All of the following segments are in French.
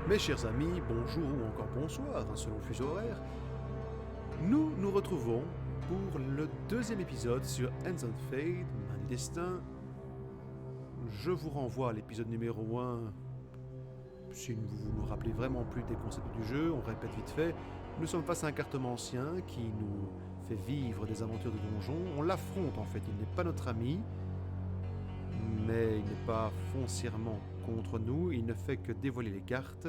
Mes chers amis, bonjour ou encore bonsoir, selon le fuseau horaire. Nous nous retrouvons pour le deuxième épisode sur Hands on Fate, Main du Destin. Je vous renvoie à l'épisode numéro 1. Si vous vous rappelez vraiment plus des concepts du jeu, on répète vite fait. Nous sommes face à un cartomancien qui nous fait vivre des aventures de donjon. On l'affronte en fait, il n'est pas notre ami, mais il n'est pas foncièrement contre nous, il ne fait que dévoiler les cartes.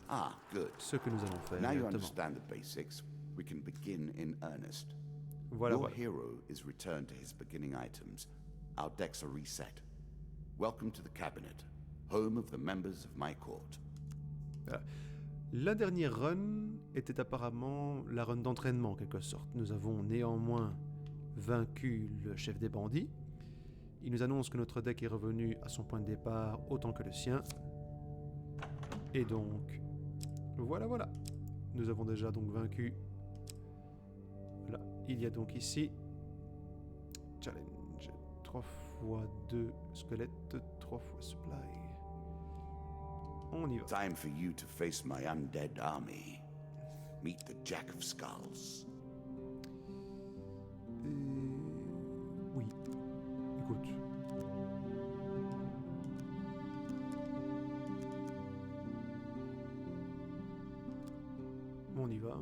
Ah, good. Ce que nous allons faire Now you exactement. understand the basics, we can begin in earnest. Voilà, Your voilà. hero is returned to his beginning items. Our decks are reset. Welcome to the cabinet, home of the members of my court. La dernière run était apparemment la run d'entraînement en quelque sorte. Nous avons néanmoins vaincu le chef des bandits. Il nous annonce que notre deck est revenu à son point de départ autant que le sien. Et donc, voilà. Nous avons déjà donc vaincu. Voilà, il y a donc ici challenge 3 x 2 squelettes, 3 x supply. On y va. Time for you to face my undead army. Meet the Jack of Skulls. Oui. Écoute. On y va.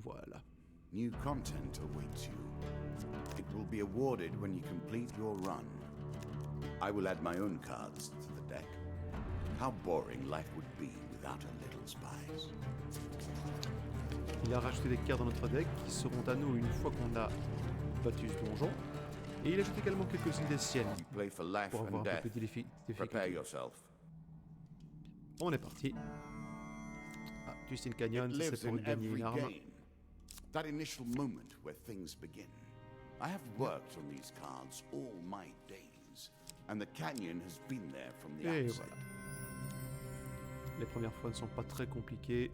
Voilà. New content awaits you. It will be awarded when you complete your run. I will add my own cards to the deck. How boring life would be without a little spice. Il a rajouté des cartes dans notre deck qui seront à nous une fois qu'on a battu ce donjon. Et il ajoute également quelques-unes des siennes You play for life pour avoir and un peu death. plus de Prepare difficulté. yourself. On est parti. Ah, Twisted Canyon, ça, Lives c'est pour in gagner every une arme. game. That initial moment where things begin. I have worked on these cards all my days, and the canyon has been there from the Et outset. voilà. Les premières fois ne sont pas très compliquées.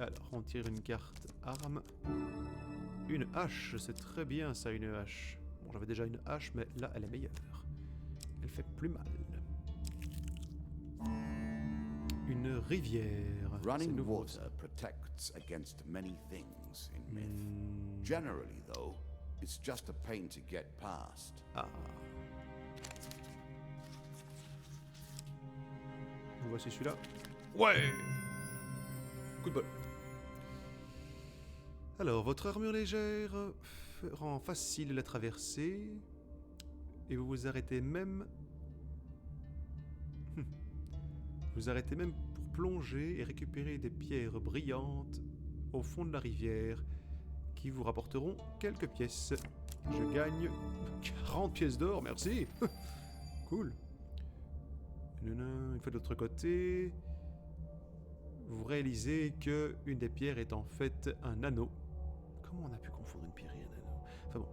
Alors, on tire une carte arme. Une hache, c'est très bien ça, une hache. Bon, j'avais déjà une hache, mais là, elle est meilleure. Elle fait plus mal. Une rivière. C'est Running nouveau, water ça. protects against many things in myth. Generally, though, it's just a pain to get past. Ah. Voici celui-là. Ouais. Coup de bol. Alors, votre armure légère rend facile la traversée. Et vous vous arrêtez même... Vous arrêtez même pour plonger et récupérer des pierres brillantes au fond de la rivière qui vous rapporteront quelques pièces. Je gagne 40 pièces d'or, merci. Cool. Une fois de l'autre côté, vous réalisez que une des pierres est en fait un anneau. Comment on a pu confondre une pierre et un anneau? Enfin bon.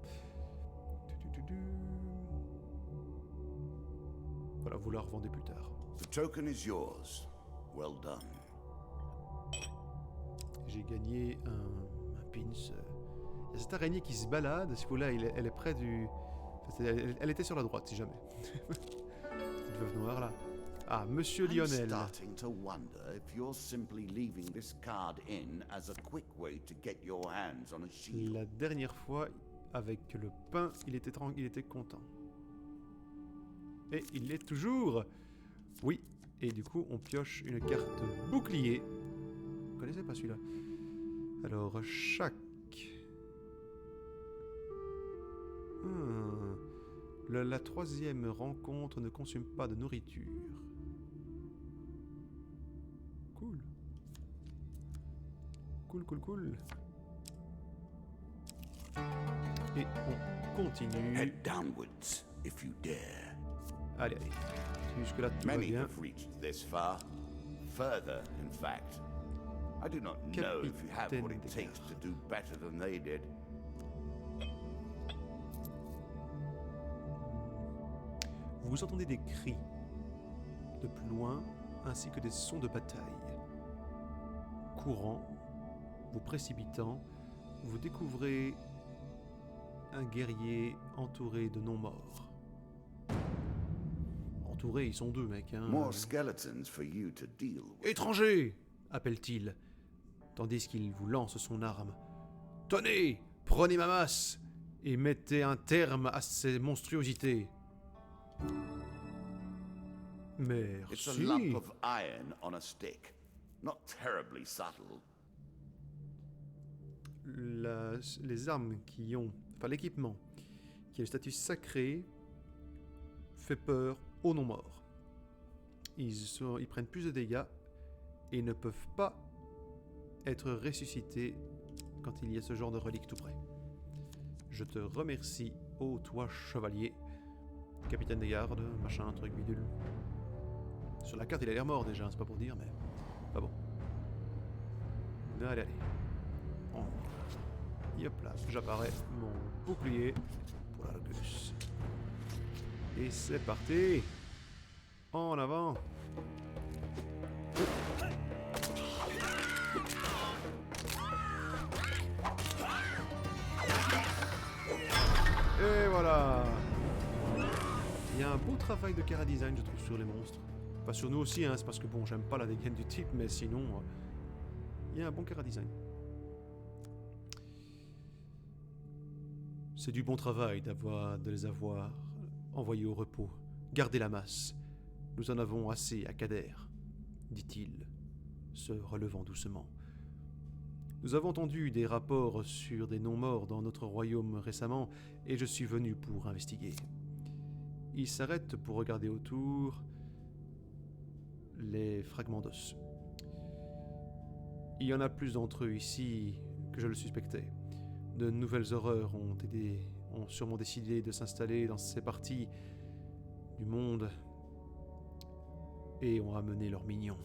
Voilà, vous la revendez plus tard. The token is yours. Well done. J'ai gagné un pins. Il y a cette araignée qui se balade. Si vous là, elle est près du... Enfin, elle était sur la droite, si jamais. Cette veuve noire, là. Ah, Monsieur I'm Lionel. starting to wonder if you're simply leaving this card in as a quick way to get your hands on a shield. La dernière fois, avec le pain, il était content. Et il l'est toujours. Oui. Et du coup, on pioche une carte bouclier. Vous connaissez pas celui-là? Alors, chaque... La troisième rencontre ne consomme pas de nourriture. Cool. Cool. Et on continue. Head downwards, if you dare. Allez. Jusque-là, tout va Many bien. have reached this far. Further, in fact. I do not know if you have what it takes to do better than they did. Vous entendez des cris de plus loin, ainsi que des sons de bataille. Courant, vous précipitant, vous découvrez un guerrier entouré de non-morts. entourés, ils sont deux, mec. Hein. More skeletons for you to deal with. Étranger appelle-t-il, tandis qu'il vous lance son arme. Tenez, prenez ma masse et mettez un terme à ces monstruosités. It's a Merci. lump of iron on a stick. Not terribly subtle. Les armes qui ont, enfin l'équipement qui a le statut sacré fait peur aux non-morts. Ils prennent plus de dégâts et ne peuvent pas être ressuscités quand il y a ce genre de relique tout près. Je te remercie, ô toi chevalier, capitaine des gardes, machin, truc bidule. Sur la carte il a l'air mort déjà, c'est pas pour dire, mais pas bon. Allez, allez. Hop là, j'apparais mon bouclier pour l'Argus. Et c'est parti. En avant. Et voilà. Il y a un beau travail de chara design, je trouve, sur les monstres. Pas sur nous aussi, hein, c'est parce que bon, j'aime pas la dégaine du type, mais sinon, il y a un bon chara design. C'est du bon travail de les avoir envoyés au repos. Gardez la masse. Nous en avons assez à Kader, dit-il, se relevant doucement. Nous avons entendu des rapports sur des non-morts dans notre royaume récemment, et je suis venu pour investiguer. Il s'arrête pour regarder autour les fragments d'os. Il y en a plus d'entre eux ici que je le suspectais. De nouvelles horreurs ont sûrement décidé de s'installer dans ces parties du monde et ont amené leurs minions.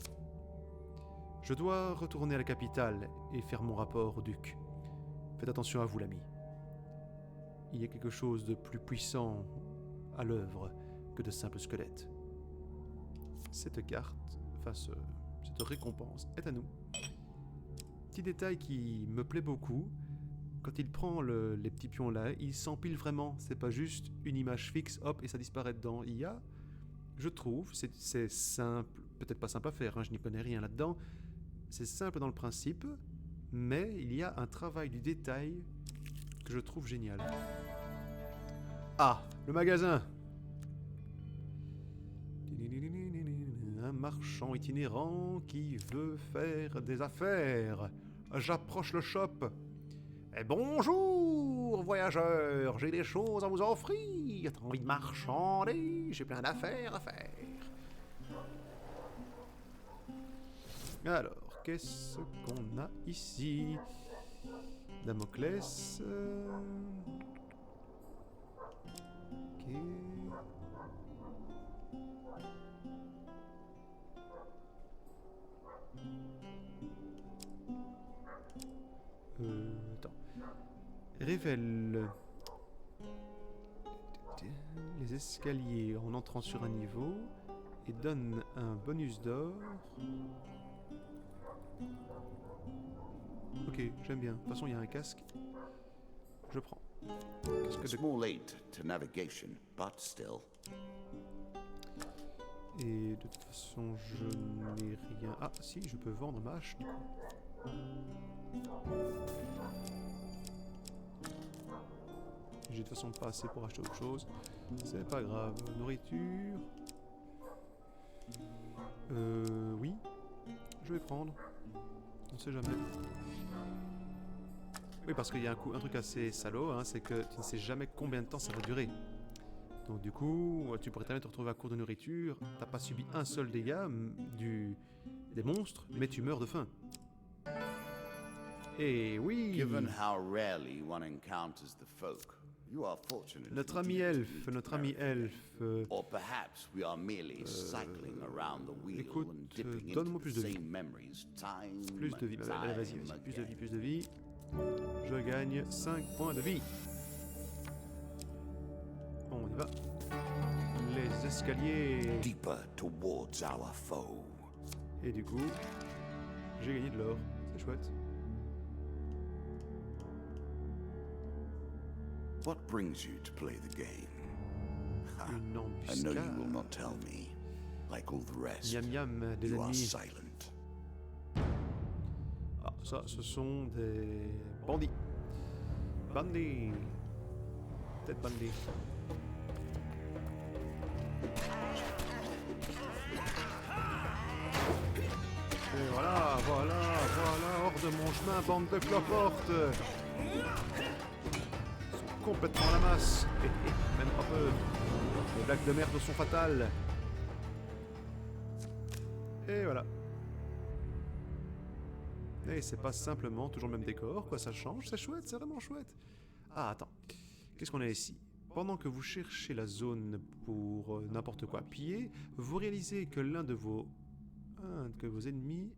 Je dois retourner à la capitale et faire mon rapport au duc. Faites attention à vous, l'ami. Il y a quelque chose de plus puissant à l'œuvre que de simples squelettes. Cette carte, enfin cette récompense est à nous. Petit détail qui me plaît beaucoup, quand il prend les petits pions là, il s'empile vraiment. C'est pas juste une image fixe, hop, et ça disparaît dedans. Il y a, je trouve, c'est simple, peut-être pas simple à faire, hein, je n'y connais rien là-dedans. C'est simple dans le principe, mais il y a un travail du détail que je trouve génial. Ah, le magasin. Un marchand itinérant qui veut faire des affaires. J'approche le shop. Et bonjour, voyageurs, j'ai des choses à vous offrir. T'as envie de marchander? J'ai plein d'affaires à faire. Alors, qu'est-ce qu'on a ici? Damoclès. Ok. Attends. Révèle les escaliers en entrant sur un niveau et donne un bonus d'or. Ok, j'aime bien. De toute façon, il y a un casque. Je prends. It's more late to navigation, but still. Et de toute façon, je n'ai rien. Ah, si, je peux vendre ma hache, du coup. J'ai de toute façon pas assez pour acheter autre chose. C'est pas grave. Nourriture. Oui. Je vais prendre. On sait jamais. Oui, parce qu'il y a un truc assez salaud, hein, c'est que tu ne sais jamais combien de temps ça va durer. Donc du coup, tu pourrais très bien te retrouver à court de nourriture. T'as pas subi un seul dégât des monstres, mais tu meurs de faim. Et oui. Given how rarely one encounters the folk, you are fortunate. Notre ami elfe. Or perhaps we are merely cycling around the wheel Écoute, and dipping donne-moi into plus the de vie. same memories time Plus de vie. and Allez, vas-y. time Plus de vie, again. plus de vie. Je gagne 5 points de vie. On y va. Les escaliers. Deeper towards our foe. Et du coup, j'ai gagné de l'or. C'est chouette. What brings you to play the game? Une I know you will embuscade. not tell me. Like all the rest, Miam miam, des you are ennemis. silent. Ah, ça, ce sont des bandits. Bandits. Peut-être bandits. Et voilà, hors de mon chemin, bande de cloportes. Ils sont complètement à la masse. Même pas peu. Les blagues de merde sont fatales. Et voilà. Et c'est pas simplement toujours le même décor, quoi, ça change, c'est chouette, c'est vraiment chouette. Ah, attends, qu'est-ce qu'on a ici? Pendant que vous cherchez la zone pour n'importe quoi piller, vous réalisez que l'un de vos ennemis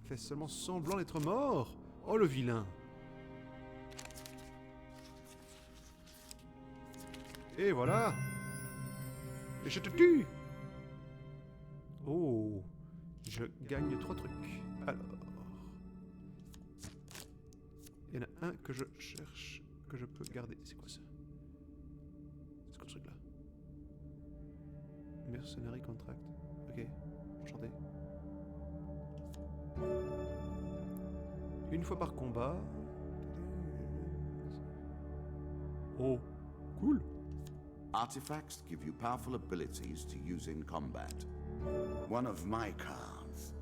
fait seulement semblant d'être mort. Oh, le vilain. Et voilà. Et je te tue. Oh, je gagne 3 trucs. Alors, il y en a un que je cherche, que je peux garder. C'est quoi ça? C'est quoi ce truc là? Mercenary contract. Ok, enchanté. Une fois par combat. Oh, cool. Artifacts give you powerful abilities to use in combat. One of my cards.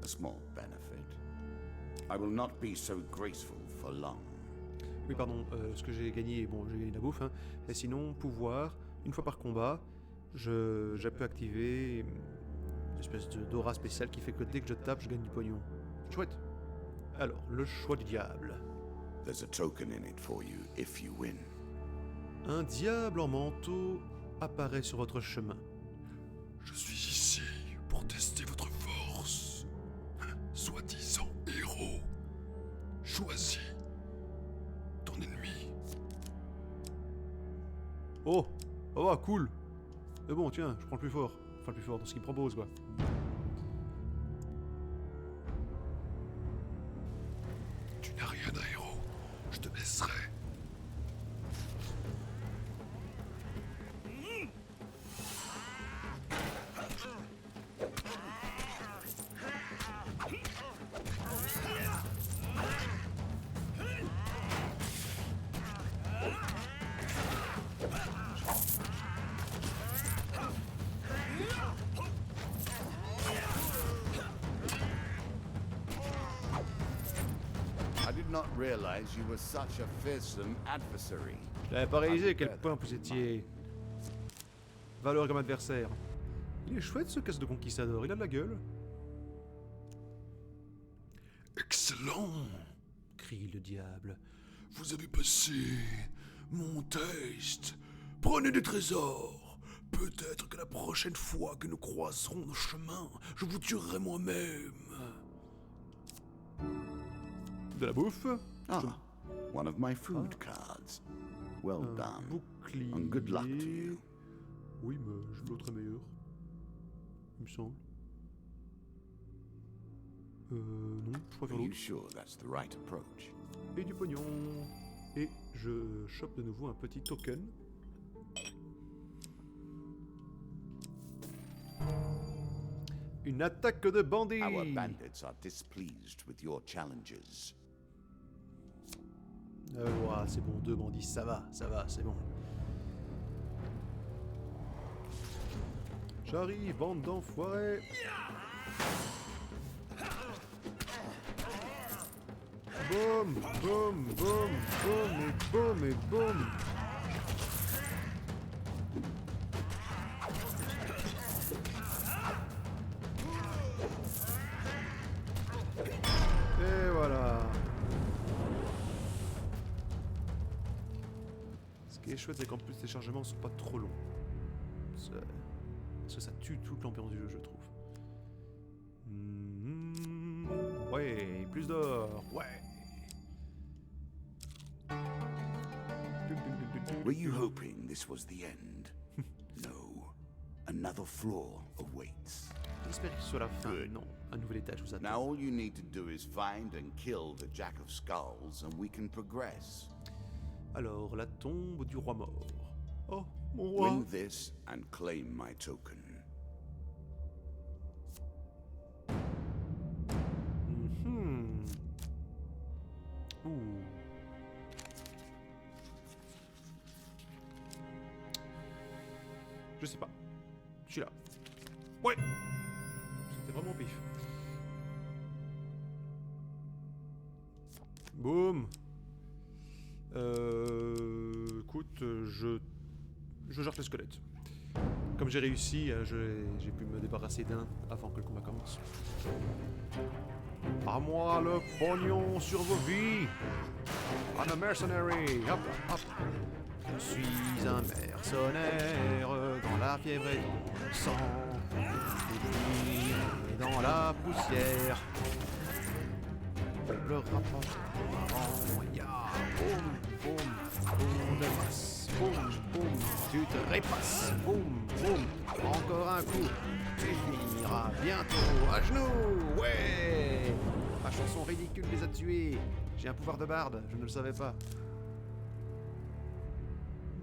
A small benefit. I will not be so graceful for long. Oui, pardon, ce que j'ai gagné, bon, j'ai gagné de la bouffe, hein. Et sinon, pouvoir, une fois par combat, je peux activer une espèce d'aura spéciale qui fait que dès que je tape, je gagne du pognon. Chouette. Alors, le choix du diable. There's a token in it for you if you win. Un diable en manteau apparaît sur votre chemin. Je suis ici pour tester votre force. Soi-disant héros. Choisis ton ennemi. Oh, oh, cool. Mais bon, tiens, je prends le plus fort. Enfin, le plus fort dans ce qu'il me propose, quoi. Tu n'as rien à héros. Je te laisserai. I did not realize you were such a fearsome adversary. Je n'avais pas réalisé à quel point vous étiez valeur comme adversaire. Il est chouette ce casse de conquistador, il a de la gueule. Excellent. Crie le diable. Vous avez passé mon test. Prenez des trésors. Peut-être que la prochaine fois que nous croiserons nos chemins, je vous tuerai moi-même. De la bouffe. Ah, one of my food cards. Well Un done. bouclier. And good luck to you. Oui, mais l'autre est meilleur. Il me semble. Non, je préfère Are you l'autre. sure that's the right approach? Et du pognon. Et je chope de nouveau un petit token. Une attaque de bandits. Our bandits are displeased with your challenges. Ouah, c'est bon, 2 bandits, ça va, c'est bon. J'arrive, bande d'enfoirés. Boum, boum, boum, boum, et boum, et boum. Et voilà. Ce qui est chouette, c'est qu'en plus les chargements sont pas trop longs. Parce que ça tue toute l'ambiance du jeu, je trouve. Ouais, plus d'or, ouais. Were you hoping this was the end? No. Another floor awaits. J'espère que ce soit la fin. Good. Non, un nouvel étage vous attend. Now all you need to do is find and kill the Jack of Skulls and we can progress. Alors, la tombe du roi mort. Oh, mon roi. Win this and claim my token. Mhm. Ouh. Je sais pas. Je suis là. Ouais. C'était vraiment pif. Boum. Écoute, je gère le squelette. Comme j'ai réussi, j'ai pu me débarrasser d'un avant que le combat commence. À moi le pognon sur vos vies. I'm a mercenary. Hop, hop. Je suis un mercenaire dans la fièvre et dans le sang, et dans la poussière. Le rapport ya, boum, boum, boum, de masse, boum, boum, tu te répasses, boum, boum, encore un coup, tu finiras bientôt à genoux, ouais. Ma chanson ridicule les a tués, j'ai un pouvoir de barde, je ne le savais pas.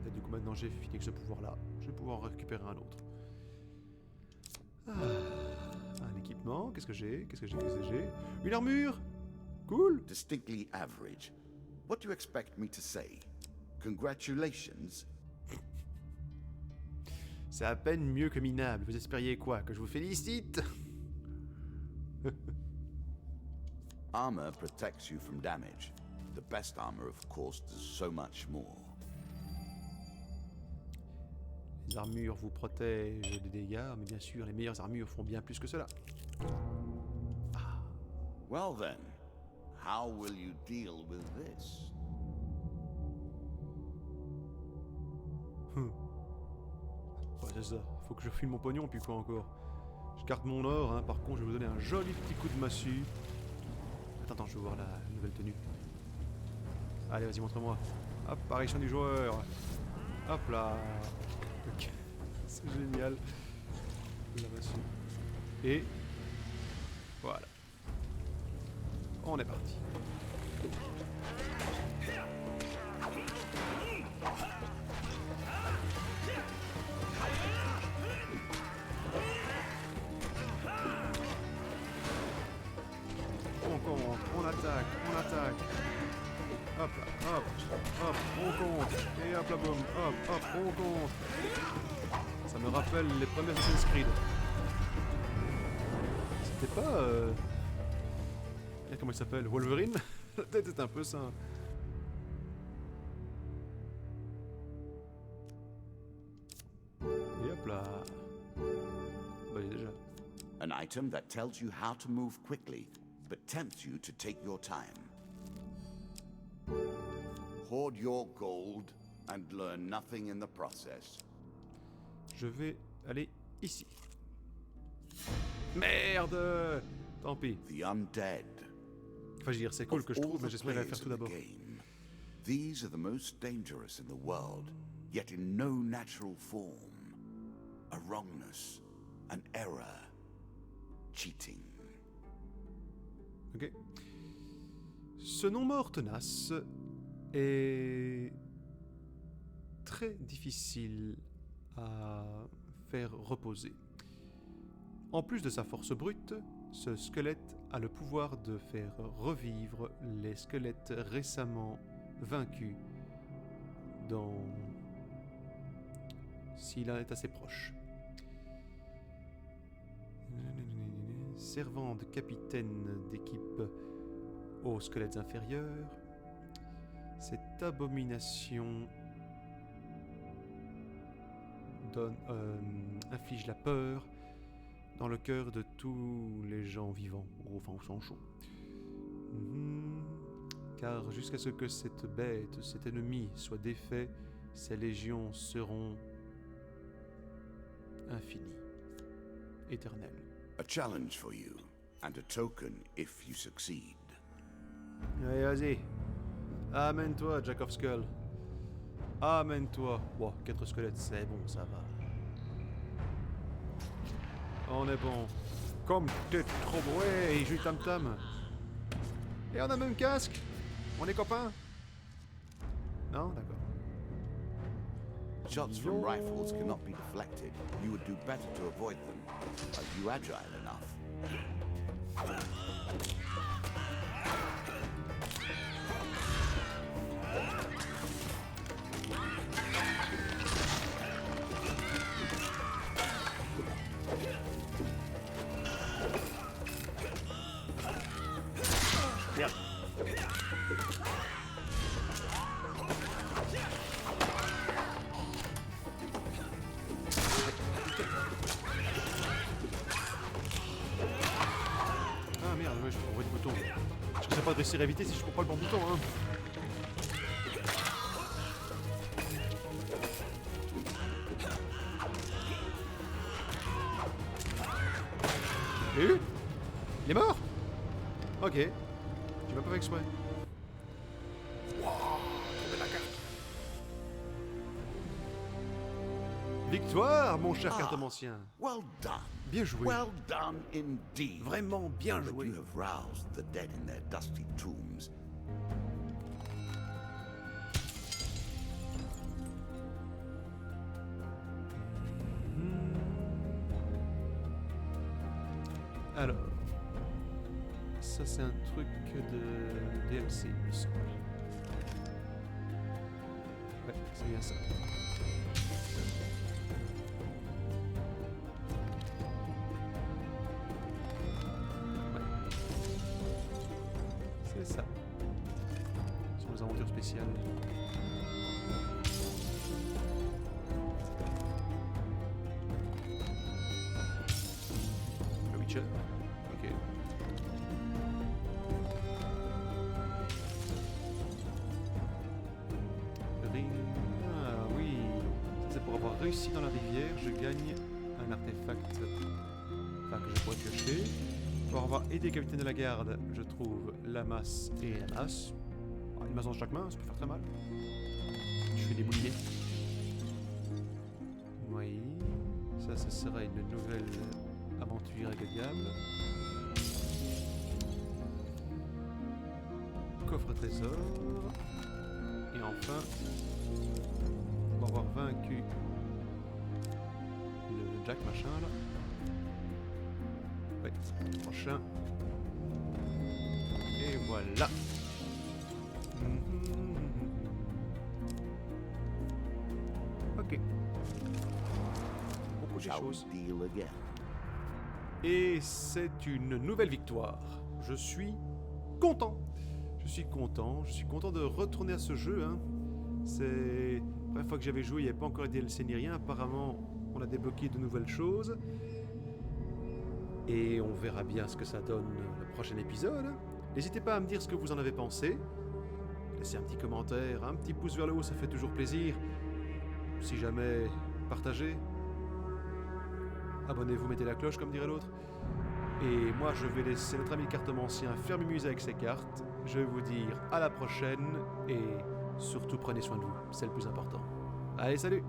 Et du coup maintenant j'ai fini avec ce pouvoir-là, je vais pouvoir en récupérer un autre. Un équipement, qu'est-ce que j'ai? Une armure. Cool. Distinctly average. What do you expect me to say? Congratulations? C'est à peine mieux que minable. Vous espériez quoi? Que je vous félicite? Armor protects you from damage. The best armor, of course, does so much more. Les armures vous protègent des dégâts, mais bien sûr, les meilleures armures font bien plus que cela. Well then, how will you deal with this? Ouais, c'est ça. Faut que je file mon pognon, puis quoi encore? Je garde mon or, hein. Par contre, je vais vous donner un joli petit coup de massue. Attends, je veux voir la nouvelle tenue. Allez, vas-y, montre-moi. Apparition du joueur. Hop là. Ok. C'est génial. La massue. Et... voilà. On est parti. On compte, on attaque, on attaque. Hop là, hop, hop, on compte. Et hop là, boum, hop, hop, on compte. Ça me rappelle les premiers Assassin's Creed. C'était pas... comment il s'appelle? Wolverine? La tête est un peu ça. Et hop là. Bah il est déjà. An item that tells you how to move quickly, but tempts you to take your time. Hoard your gold and learn nothing in the process. Je vais aller ici. Merde! Tant pis. The undead. Enfin, je veux dire, c'est cool que je trouve, mais j'espérais le faire tout d'abord. These are the most dangerous in the world, yet in no natural form. A wrongness, an error, cheating. Ok. Ce non-mort tenace est très difficile à faire reposer. En plus de sa force brute, ce squelette a le pouvoir de faire revivre les squelettes récemment vaincus s'il en est assez proche. Servant de capitaine d'équipe aux squelettes inférieurs, cette abomination inflige la peur dans le cœur de tous les gens vivants, enfin au sang chaud. Car jusqu'à ce que cette bête, cet ennemi soit défait, ses légions seront infinies, éternelles. A challenge for you, and a token if you succeed. Allez, vas-y. Amène-toi, Jack of Skull. Amène-toi. Bon, 4 squelettes, c'est bon, ça va. On est bon. Comme t'es trop broué, il joue tam-tam. Et on a même casque. On est copains. Non, d'accord. Shots from rifles cannot be deflected. You would do better to avoid them. Are you agile enough? Merde. Ah merde, ouais, je prends le bouton. Je sais pas de réussir à éviter si je prends pas le bon bouton, hein. Et il est mort. Ok. Tu m'as pas fait exprès. Victoire, mon cher cartomancien. Well done. Bien joué. Well done indeed. Vraiment bien But joué. you have roused the dead in their dusty tombs. Alors, ça c'est un truc de DLC, il me semble. Ouais, c'est bien ça. Ouais. C'est ça. Sur les aventures spéciales. Le Witcher. Ok. Ring. Ah oui. Ça c'est pour avoir réussi dans la rivière, je gagne un artefact. Enfin que je pourrais piocher. Pour avoir aidé le capitaine de la garde, je trouve la masse et la masse. Ah, une masse dans chaque main, ça peut faire très mal. Je fais des bouliers. Oui. Ça, ce sera une nouvelle aventure avec le diable. Coffre trésor. Et enfin, pour avoir vaincu le Jack machin là. Ouais, prochain. Et voilà. Ok. Beaucoup de Shall we choses. deal again? Et c'est une nouvelle victoire. Je suis content. Je suis content de retourner à ce jeu. Hein. C'est la première fois que j'avais joué, il n'y avait pas encore de DLC ni rien. Apparemment, on a débloqué de nouvelles choses. Et on verra bien ce que ça donne le prochain épisode. N'hésitez pas à me dire ce que vous en avez pensé. Laissez un petit commentaire, un petit pouce vers le haut, ça fait toujours plaisir. Si jamais, partagez. Abonnez-vous, mettez la cloche comme dirait l'autre. Et moi je vais laisser notre ami cartomancien faire mumuse avec ses cartes. Je vais vous dire à la prochaine et surtout prenez soin de vous, c'est le plus important. Allez, salut!